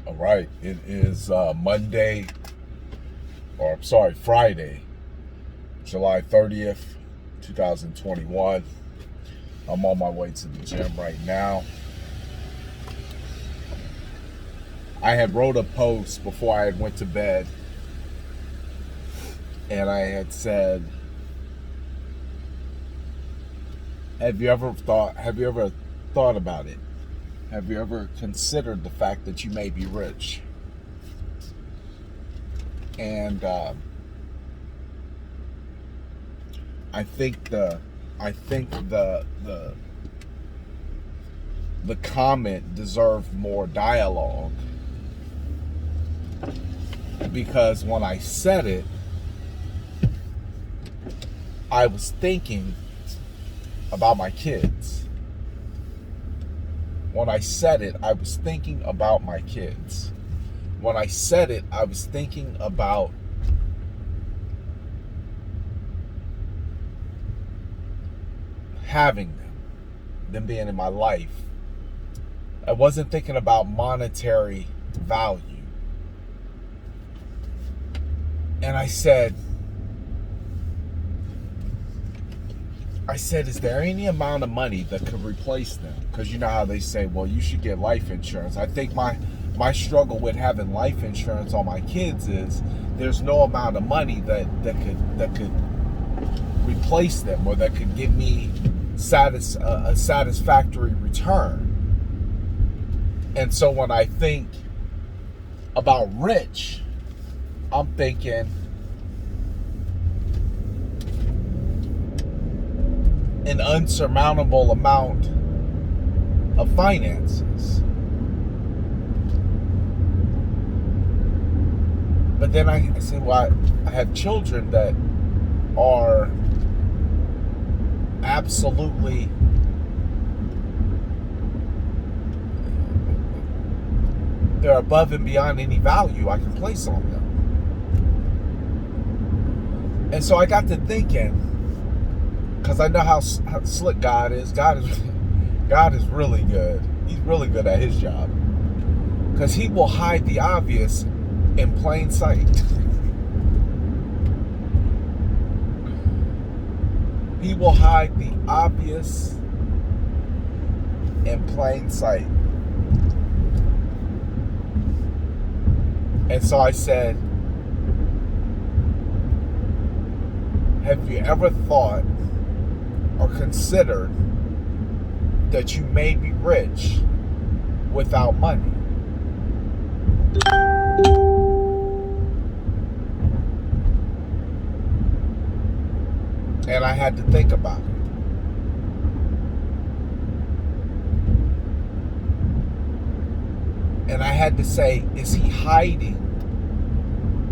All right, it is Friday, July 30th, 2021. I'm on my way to the gym right now. I had wrote a post before I had went to bed, and I had said, have you ever thought about it? Have you ever considered the fact that you may be rich? And I think the comment deserved more dialogue, because when I said it, I was thinking about my kids. When I said it, I was thinking about my kids. When I said it, I was thinking about having them being in my life. I wasn't thinking about monetary value. And I said, is there any amount of money that could replace them? Because you know how they say, well, you should get life insurance. I think my struggle with having life insurance on my kids is there's no amount of money that could replace them, or that could give me a satisfactory return. And so when I think about rich, I'm thinking an unsurmountable amount of finances. But then I said, well, I have children that are absolutely they're above and beyond any value I can place on them. And so I got to thinking, because I know how slick God is. God is really good. He's really good at his job, because he will hide the obvious in plain sight. He will hide the obvious in plain sight. And so I said, have you ever thought or considered that you may be rich without money? And I had to think about it. And I had to say, is he hiding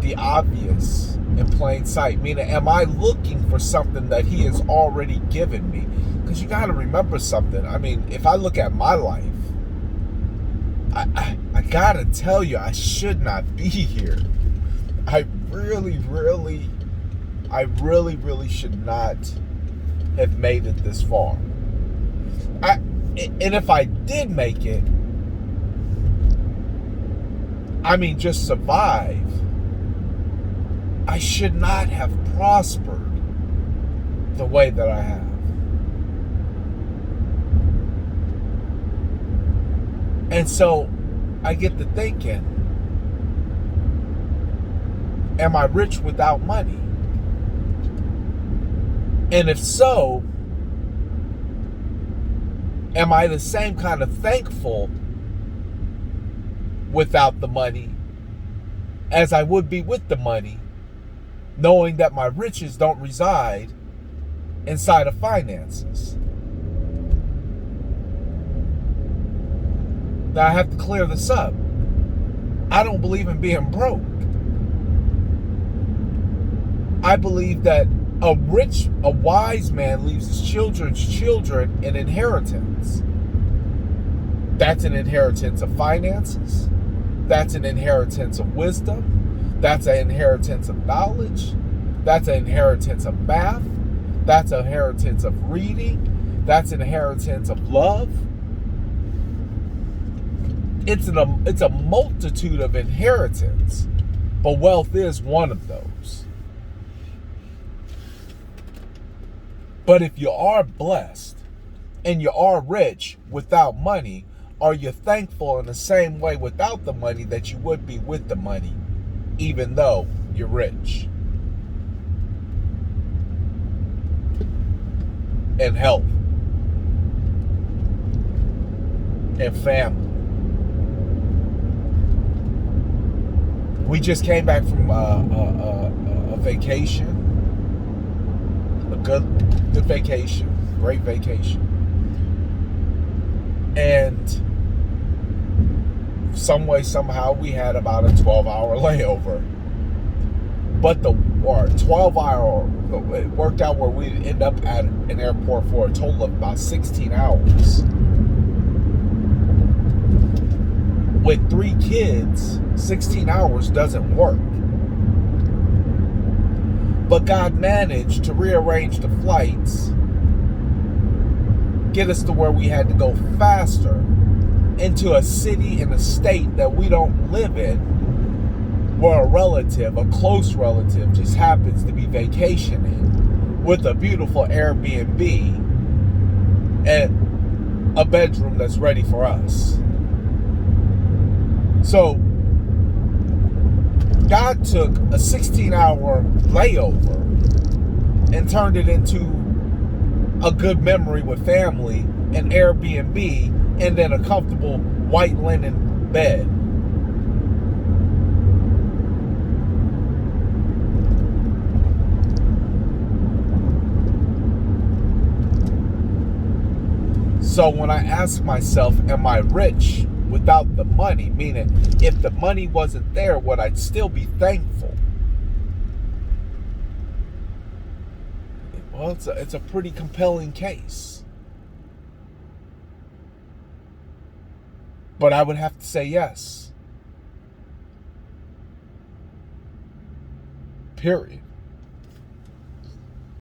the obvious in plain sight? Meaning, am I looking for something that he has already given me? Because you got to remember something. I mean, if I look at my life, I got to tell you, I should not be here. I really should not have made it this far. And if I did make it, I mean, just survive, I should not have prospered the way that I have. And so I get to thinking, am I rich without money? And if so, am I the same kind of thankful without the money as I would be with the money, knowing that my riches don't reside inside of finances? Now I have to clear this up. I don't believe in being broke. I believe that a wise man leaves his children's children an inheritance. That's an inheritance of finances. That's an inheritance of wisdom. That's an inheritance of knowledge. That's an inheritance of math. That's an inheritance of reading. That's an inheritance of love. it's a multitude of inheritance, but wealth is one of those. But if you are blessed and you are rich without money, are you thankful in the same way without the money that you would be with the money, even though you're rich? And health and family. We just came back from a vacation, a good vacation, great vacation, and some way somehow we had about a 12-hour layover. But the 12-hour, it worked out where we'd end up at an airport for a total of about 16 hours. With 3 kids, 16 hours doesn't work. But God managed to rearrange the flights, get us to where we had to go faster into a city and a state that we don't live in, where a relative, a close relative, just happens to be vacationing with a beautiful Airbnb and a bedroom that's ready for us. So God took a 16-hour layover and turned it into a good memory with family, an Airbnb, and then a comfortable white linen bed. So when I ask myself, am I rich without the money? Meaning, if the money wasn't there, would I still be thankful? Well, it's a pretty compelling case. But I would have to say yes. Period.